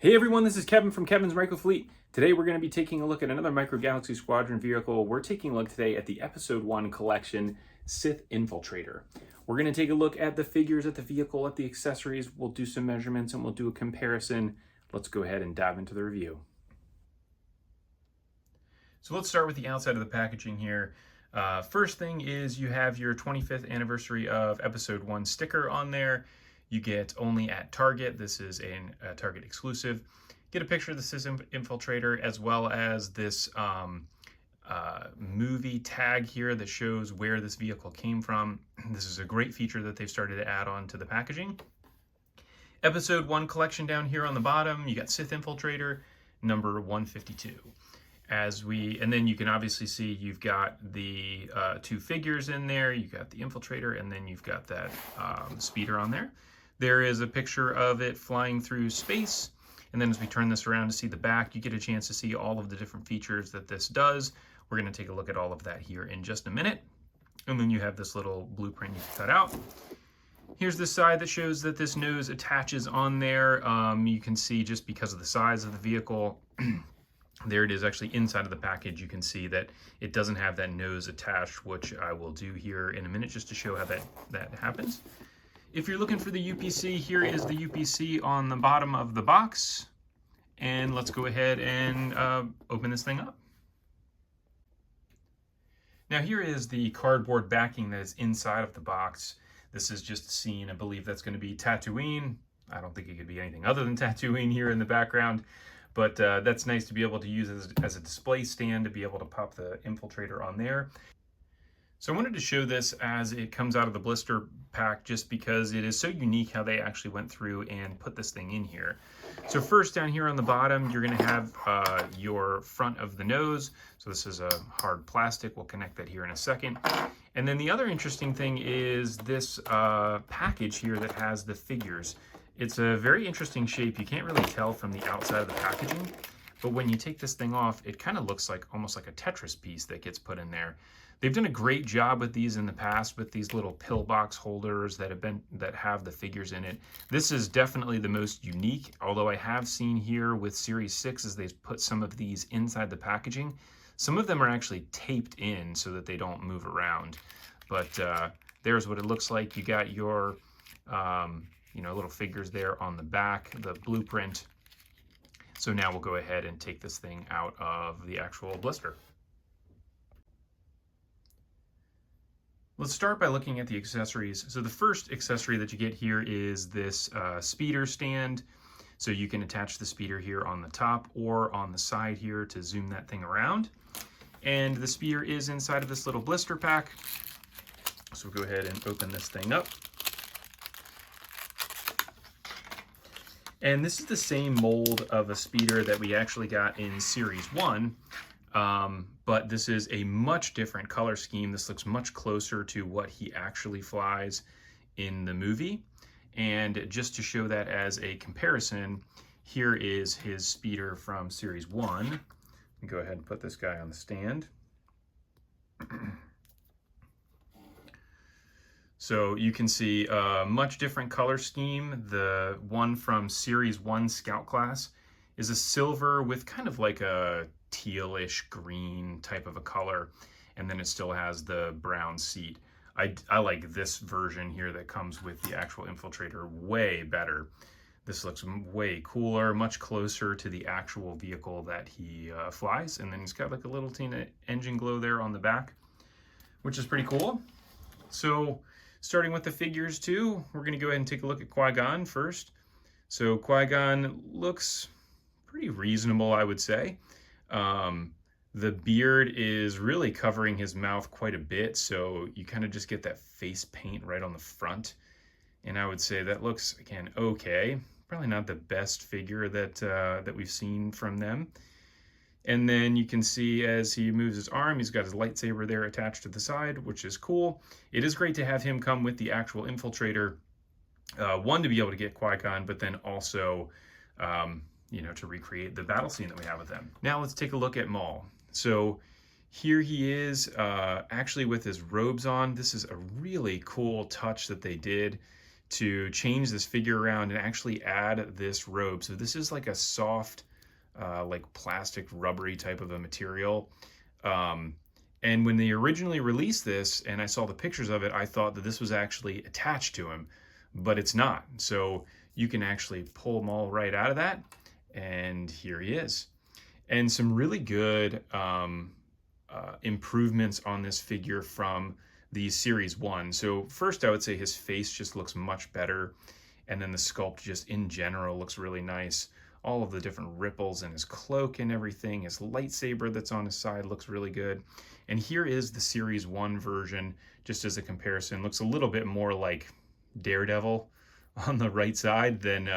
Hey everyone, this is Kevin from Kevin's Micro Fleet. Today we're going to be taking a look at another Micro Galaxy Squadron vehicle. We're taking a look today at the Episode 1 collection, Sith Infiltrator. We're going to take a look at the figures, at the vehicle, at the accessories. We'll do some measurements and we'll do a comparison. Let's go ahead and dive into the review. So let's start with the outside of the packaging here. First thing is you have your 25th anniversary of Episode 1 sticker on there. You get only at Target. This is a Target exclusive. Get a picture of the Sith Infiltrator as well as this movie tag here that shows where this vehicle came from. This is a great feature that they've started to add on to the packaging. Episode 1 collection down here on the bottom. You got Sith Infiltrator number 152. And then you can obviously see you've got the two figures in there. You've got the Infiltrator, and then you've got that speeder on there. There is a picture of it flying through space. And then as we turn this around to see the back, you get a chance to see all of the different features that this does. We're going to take a look at all of that here in just a minute. And then you have this little blueprint you can cut out. Here's the side that shows that this nose attaches on there. You can see just because of the size of the vehicle, there it is actually inside of the package. You can see that it doesn't have that nose attached, which I will do here in a minute just to show how that happens. If you're looking for the UPC, here is the UPC on the bottom of the box. And let's go ahead and open this thing up. Now here is the cardboard backing that is inside of the box. This is just a scene. I believe that's going to be Tatooine. I don't think it could be anything other than Tatooine here in the background. But that's nice to be able to use as a display stand to be able to pop the Infiltrator on there. So I wanted to show this as it comes out of the blister pack just because it is so unique how they actually went through and put this thing in here. So first down here on the bottom, you're going to have your front of the nose. So this is a hard plastic. We'll connect that here in a second. And then the other interesting thing is this package here that has the figures. It's a very interesting shape. You can't really tell from the outside of the packaging, but when you take this thing off, it kind of looks like almost like a Tetris piece that gets put in there. They've done a great job with these in the past with these little pillbox holders that have the figures in it. This is definitely the most unique, although I have seen here with Series 6 as they've put some of these inside the packaging. Some of them are actually taped in so that they don't move around. But there's what it looks like. You got your little figures there on the back, the blueprint. So now we'll go ahead and take this thing out of the actual blister. Let's start by looking at the accessories. So the first accessory that you get here is this speeder stand. So you can attach the speeder here on the top or on the side here to zoom that thing around. And the speeder is inside of this little blister pack. So we'll go ahead and open this thing up. And this is the same mold of a speeder that we actually got in Series 1, but this is a much different color scheme. This looks much closer to what he actually flies in the movie. And just to show that as a comparison, here is his speeder from Series 1. Go ahead and put this guy on the stand. So you can see a much different color scheme. The one from Series 1 Scout Class is a silver with kind of like a tealish green type of a color. And then it still has the brown seat. I like this version here that comes with the actual Infiltrator way better. This looks way cooler, much closer to the actual vehicle that he flies. And then he's got like a little teeny engine glow there on the back, which is pretty cool. So starting with the figures too, we're going to go ahead and take a look at Qui-Gon first. So Qui-Gon looks pretty reasonable, I would say. The beard is really covering his mouth quite a bit, so you kind of just get that face paint right on the front. And I would say that looks, again, okay. Probably not the best figure that we've seen from them. And then you can see as he moves his arm, he's got his lightsaber there attached to the side, which is cool. It is great to have him come with the actual Infiltrator. One, to be able to get Qui-Gon, but then also, to recreate the battle scene that we have with them. Now let's take a look at Maul. So here he is actually with his robes on. This is a really cool touch that they did to change this figure around and actually add this robe. So this is like a soft, like plastic rubbery type of a material. And when they originally released this and I saw the pictures of it, I thought that this was actually attached to him, but it's not. So you can actually pull them all right out of that. And here he is. And some really good improvements on this figure from the Series 1. So first I would say his face just looks much better. And then the sculpt just in general looks really nice. All of the different ripples in his cloak and everything. His lightsaber that's on his side looks really good. And here is the Series 1 version, just as a comparison. Looks a little bit more like Daredevil on the right side than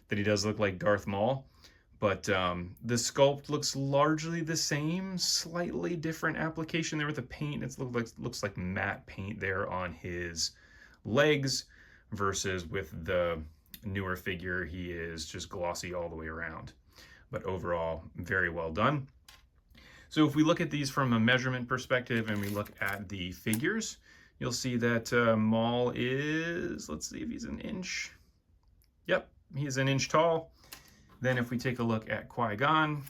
he does look like Darth Maul. But the sculpt looks largely the same, slightly different application there with the paint. It looks like matte paint there on his legs versus with the newer figure, he is just glossy all the way around. But overall, very well done. So if we look at these from a measurement perspective and we look at the figures, you'll see that Maul is, let's see if he's an inch. Yep, he's an inch tall. Then if we take a look at Qui-Gon,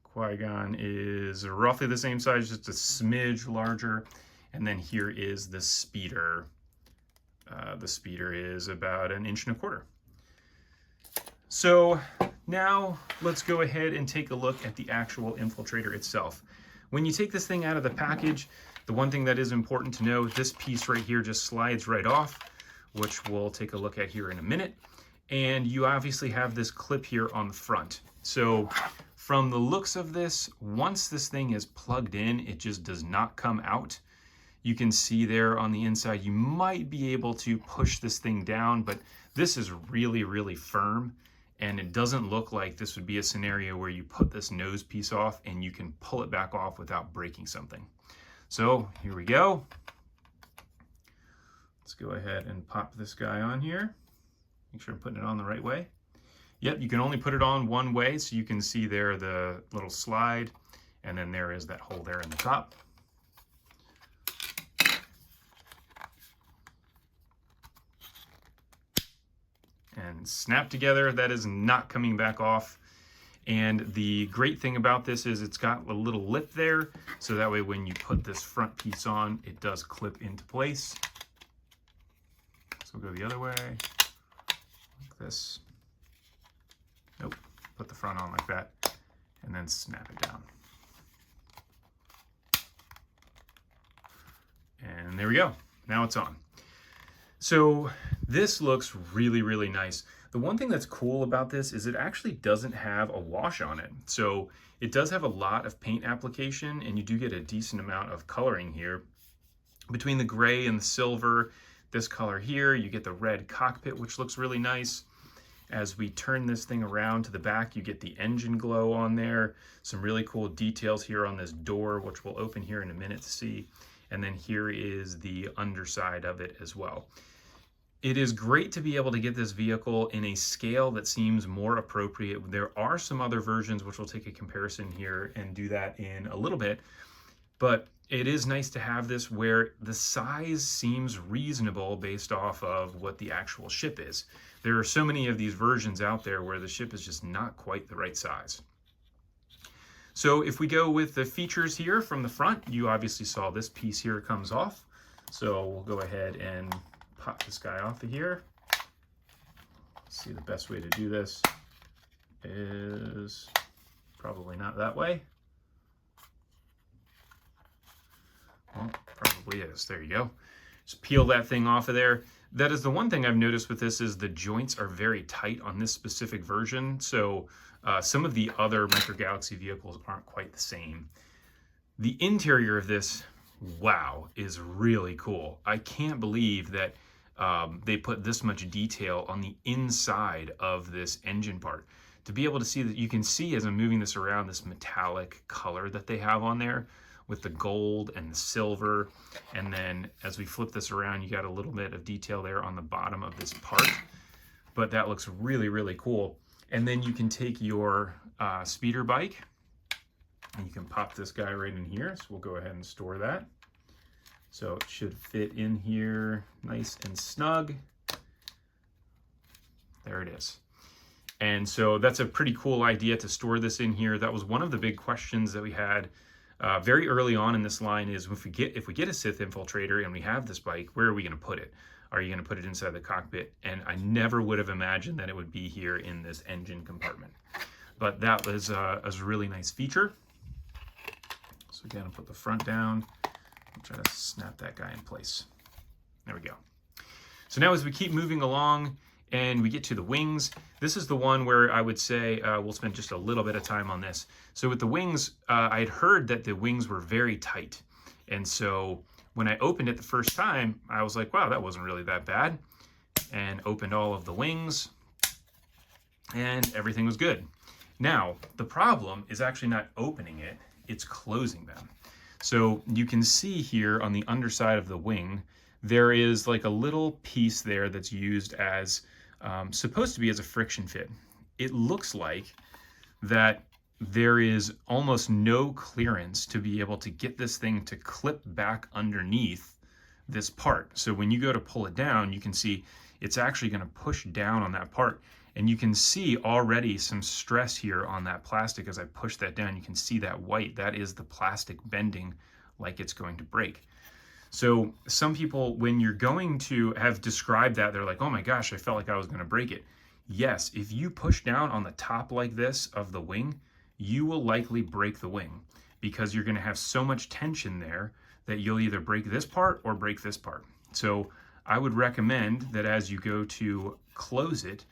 Qui-Gon is roughly the same size, just a smidge larger. And then here is the speeder. The speeder is about 1.25 inches. So now let's go ahead and take a look at the actual Infiltrator itself. When you take this thing out of the package, the one thing that is important to know, this piece right here just slides right off, which we'll take a look at here in a minute. And you obviously have this clip here on the front. So from the looks of this, once this thing is plugged in, it just does not come out. You can see there on the inside, you might be able to push this thing down, but this is really, really firm. And it doesn't look like this would be a scenario where you put this nose piece off and you can pull it back off without breaking something. So here we go. Let's go ahead and pop this guy on here. Make sure I'm putting it on the right way. Yep, you can only put it on one way, so you can see there the little slide, and then there is that hole there in the top. And snap together, that is not coming back off. And the great thing about this is it's got a little lip there, so that way when you put this front piece on, it does clip into place. So we'll go the other way, like this. Nope, put the front on like that, and then snap it down. And there we go, now it's on. So this looks really, really nice. The one thing that's cool about this is it actually doesn't have a wash on it. So it does have a lot of paint application, and you do get a decent amount of coloring here. Between the gray and the silver, this color here, you get the red cockpit, which looks really nice. As we turn this thing around to the back, you get the engine glow on there. Some really cool details here on this door, which we'll open here in a minute to see. And then here is the underside of it as well. It is great to be able to get this vehicle in a scale that seems more appropriate. There are some other versions, which we'll take a comparison here and do that in a little bit. But it is nice to have this where the size seems reasonable based off of what the actual ship is. There are so many of these versions out there where the ship is just not quite the right size. So if we go with the features here from the front, you obviously saw this piece here comes off. So we'll go ahead and pop this guy off of here. Let's see, the best way to do this is probably not that way. Well, probably is. There you go. Just peel that thing off of there. That is the one thing I've noticed with this is the joints are very tight on this specific version. So some of the other Micro Galaxy vehicles aren't quite the same. The interior of this, wow, is really cool. I can't believe that they put this much detail on the inside of this engine part. To be able to see that, you can see as I'm moving this around, this metallic color that they have on there with the gold and the silver. And then as we flip this around, you got a little bit of detail there on the bottom of this part. But that looks really, really cool. And then you can take your speeder bike and you can pop this guy right in here. So we'll go ahead and store that. So it should fit in here nice and snug. There it is. And so that's a pretty cool idea to store this in here. That was one of the big questions that we had very early on in this line is if we get a Sith Infiltrator and we have this bike, where are we going to put it? Are you going to put it inside the cockpit? And I never would have imagined that it would be here in this engine compartment. But that was a really nice feature. So again, I'll put the front down. I'll try to snap that guy in place. There we go. So now as we keep moving along and we get to the wings, this is the one where I would say we'll spend just a little bit of time on this. So with the wings, I had heard that the wings were very tight. And so when I opened it the first time, I was like, wow, that wasn't really that bad. And opened all of the wings and everything was good. Now, the problem is actually not opening it, it's closing them. So you can see here on the underside of the wing, there is like a little piece there that's used as, supposed to be as a friction fit. It looks like that there is almost no clearance to be able to get this thing to clip back underneath this part. So when you go to pull it down, you can see it's actually going to push down on that part. And you can see already some stress here on that plastic as I push that down. You can see that white, that is the plastic bending like it's going to break. So some people, when you're going to have described that, they're like, oh my gosh, I felt like I was going to break it. Yes, if you push down on the top like this of the wing, you will likely break the wing because you're going to have so much tension there that you'll either break this part or break this part. So I would recommend that as you go to close it,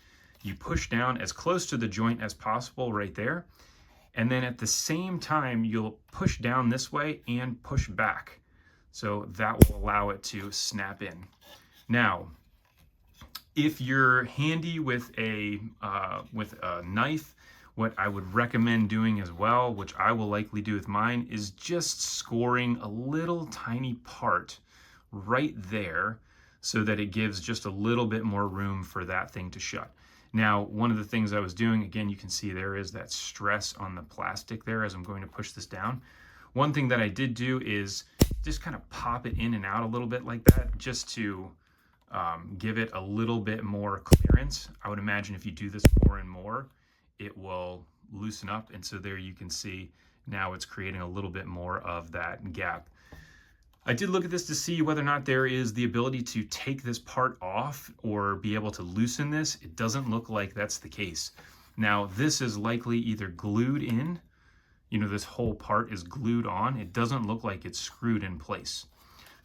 you push down as close to the joint as possible right there. And then at the same time, you'll push down this way and push back. So that will allow it to snap in. Now, if you're handy with a knife, what I would recommend doing as well, which I will likely do with mine, is just scoring a little tiny part right there so that it gives just a little bit more room for that thing to shut. Now, one of the things I was doing, again, you can see there is that stress on the plastic there as I'm going to push this down. One thing that I did do is just kind of pop it in and out a little bit like that, just to give it a little bit more clearance. I would imagine if you do this more and more, it will loosen up. And so there you can see now it's creating a little bit more of that gap. I did look at this to see whether or not there is the ability to take this part off or be able to loosen this. It doesn't look like that's the case. Now, this is likely either glued in, you know, this whole part is glued on. It doesn't look like it's screwed in place.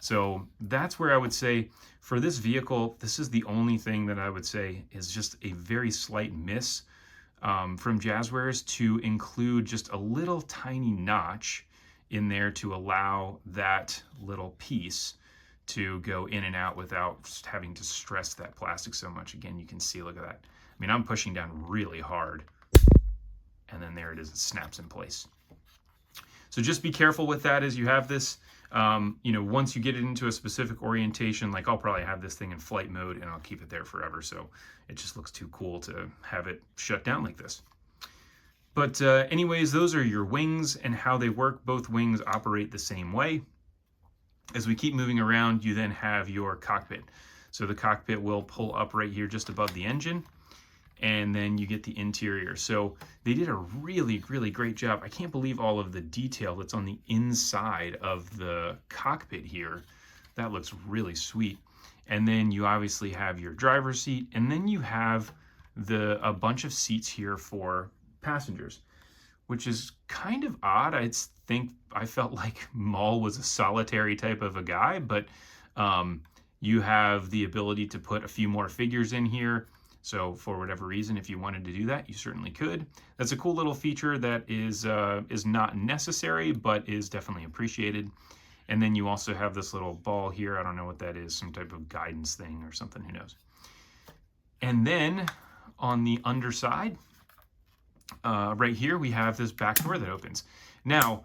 So that's where I would say for this vehicle, this is the only thing that I would say is just a very slight miss from Jazwares to include just a little tiny notch in there to allow that little piece to go in and out without just having to stress that plastic so much. Again, you can see, look at that. I mean, I'm pushing down really hard and then there it is, it snaps in place. So just be careful with that as you have this. You know, once you get it into a specific orientation, like I'll probably have this thing in flight mode and I'll keep it there forever. So it just looks too cool to have it shut down like this. But anyways, those are your wings and how they work. Both wings operate the same way. As we keep moving around, you then have your cockpit. So the cockpit will pull up right here just above the engine, and then you get the interior. So they did a really, really great job. I can't believe all of the detail that's on the inside of the cockpit here. That looks really sweet. And then you obviously have your driver's seat, and then you have a bunch of seats here for passengers, which is kind of odd. I felt like Maul was a solitary type of a guy, but you have the ability to put a few more figures in here. So for whatever reason, if you wanted to do that, you certainly could. That's a cool little feature that is not necessary, but is definitely appreciated. And then you also have this little ball here. I don't know what that is, some type of guidance thing or something, who knows. And then on the underside, right here, we have this back door that opens. Now,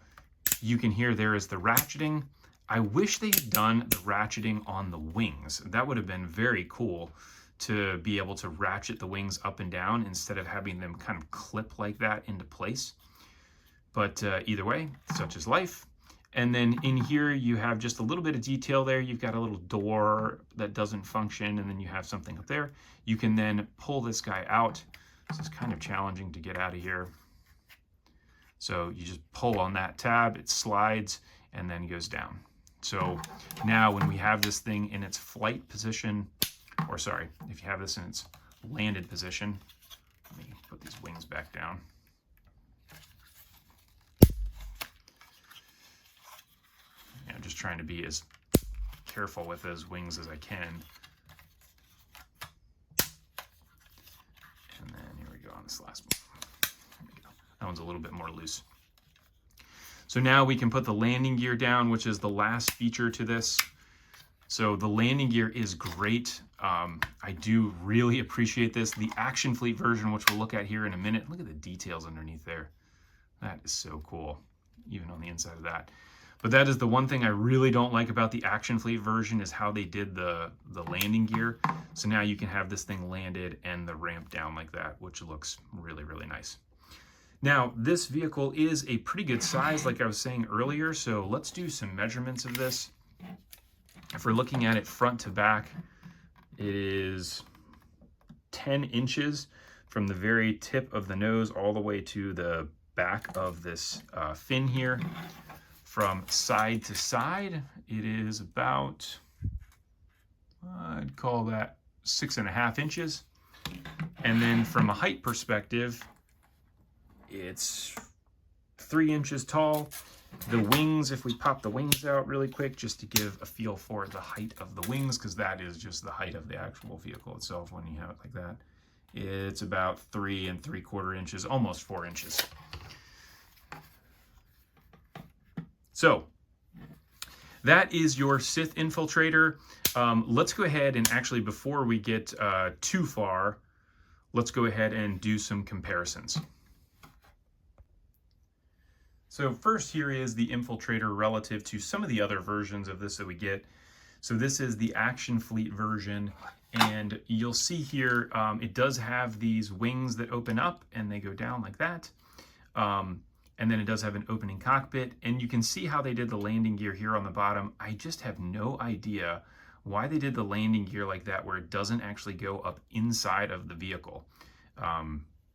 you can hear there is the ratcheting. I wish they had done the ratcheting on the wings. That would have been very cool to be able to ratchet the wings up and down instead of having them kind of clip like that into place. But either way, such is life. And then in here, you have just a little bit of detail there. You've got a little door that doesn't function, and then you have something up there. You can then pull this guy out. This is kind of challenging to get out of here. So you just pull on that tab, it slides, and then goes down. So now when we have this thing in its flight position, or sorry, if you have this in its landed position, let me put these wings back down. I'm just trying to be as careful with those wings as I can. And then here we go on this last one. There we go. That one's a little bit more loose. So now we can put the landing gear down, which is the last feature to this. So the landing gear is great. I do really appreciate this. The Action Fleet version, which we'll look at here in a minute. Look at the details underneath there. That is so cool, even on the inside of that. But that is the one thing I really don't like about the Action Fleet version is how they did the landing gear. So now you can have this thing landed and the ramp down like that, which looks really, really nice. Now, this vehicle is a pretty good size, like I was saying earlier. So let's do some measurements of this. If we're looking at it front to back, it is 10 inches from the very tip of the nose all the way to the back of this fin here. From side to side, it is about, I'd call that 6.5 inches. And then from a height perspective, it's 3 inches tall. The wings, if we pop the wings out really quick, just to give a feel for the height of the wings, because that is just the height of the actual vehicle itself when you have it like that. It's about 3 3/4 inches, almost 4 inches. So that is your Sith Infiltrator. Let's go ahead and actually, before we get too far, let's go ahead and do some comparisons. So first, here is the Infiltrator relative to some of the other versions of this that we get. So this is the Action Fleet version, and you'll see here it does have these wings that open up and they go down like that. And then it does have an opening cockpit, and you can see how they did the landing gear here on the bottom. I just have no idea why they did the landing gear like that, where it doesn't actually go up inside of the vehicle.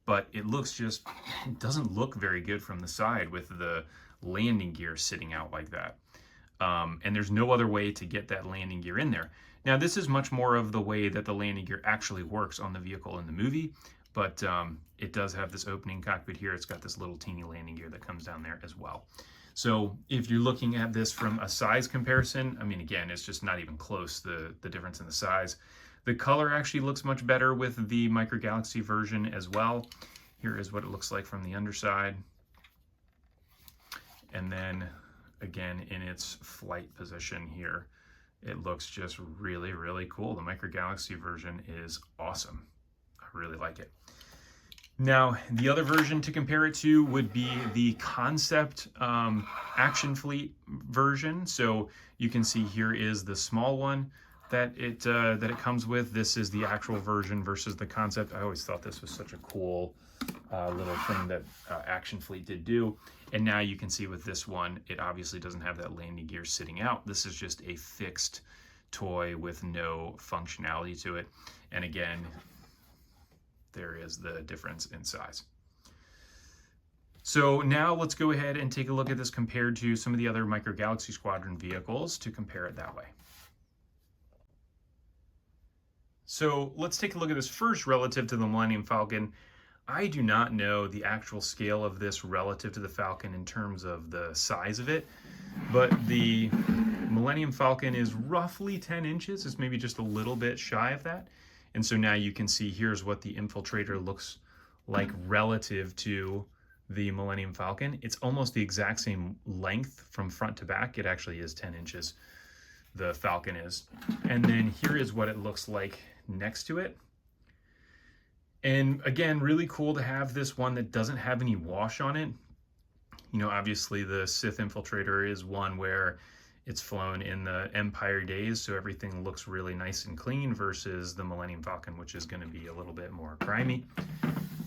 But it looks just, it doesn't look very good from the side with the landing gear sitting out like that. And there's no other way to get that landing gear in there. Now, this is much more of the way that the landing gear actually works on the vehicle in the movie. But it does have this opening cockpit here. It's got this little teeny landing gear that comes down there as well. So if you're looking at this from a size comparison, I mean, again, it's just not even close, the difference in the size. The color actually looks much better with the Micro Galaxy version as well. Here is what it looks like from the underside. And then again, in its flight position here, it looks just really, really cool. The Micro Galaxy version is awesome. I really like it. Now, the other version to compare it to would be the Concept Action Fleet version. So you can see here is the small one that it comes with. This is the actual version versus the Concept. I always thought this was such a cool little thing that Action Fleet did do. And now you can see with this one, it obviously doesn't have that landing gear sitting out. This is just a fixed toy with no functionality to it. And again, there is the difference in size. So now let's go ahead and take a look at this compared to some of the other Micro Galaxy Squadron vehicles to compare it that way. So let's take a look at this first relative to the Millennium Falcon. I do not know the actual scale of this relative to the Falcon in terms of the size of it, but the Millennium Falcon is roughly 10 inches. It's maybe just a little bit shy of that. And so now you can see here's what the Infiltrator looks like relative to the Millennium Falcon. It's almost the exact same length from front to back. It actually is 10 inches, the Falcon is. And then here is what it looks like next to it. And again, really cool to have this one that doesn't have any wash on it. You know, obviously the Sith Infiltrator is one where it's flown in the Empire days, so everything looks really nice and clean, versus the Millennium Falcon, which is going to be a little bit more grimy.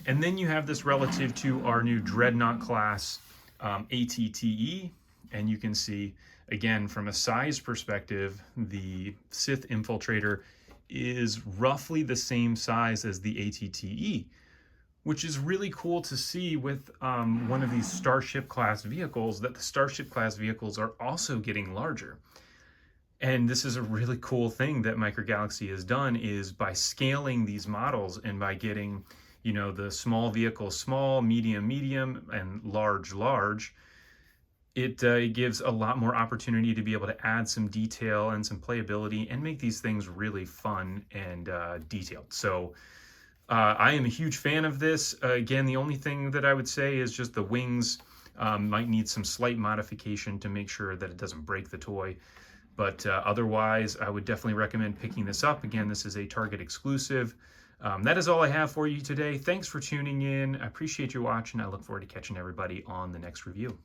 And then you have this relative to our new Dreadnought class ATTE, and you can see, again, from a size perspective, the Sith Infiltrator is roughly the same size as the ATTE, which is really cool to see with one of these Starship class vehicles, that the Starship class vehicles are also getting larger. And this is a really cool thing that Microgalaxy has done, is by scaling these models and by getting, you know, the small vehicles small, medium medium, and large large, it gives a lot more opportunity to be able to add some detail and some playability and make these things really fun and detailed. So I am a huge fan of this. Again, the only thing that I would say is just the wings might need some slight modification to make sure that it doesn't break the toy. But otherwise, I would definitely recommend picking this up. Again, this is a Target exclusive. That is all I have for you today. Thanks for tuning in. I appreciate you watching. I look forward to catching everybody on the next review.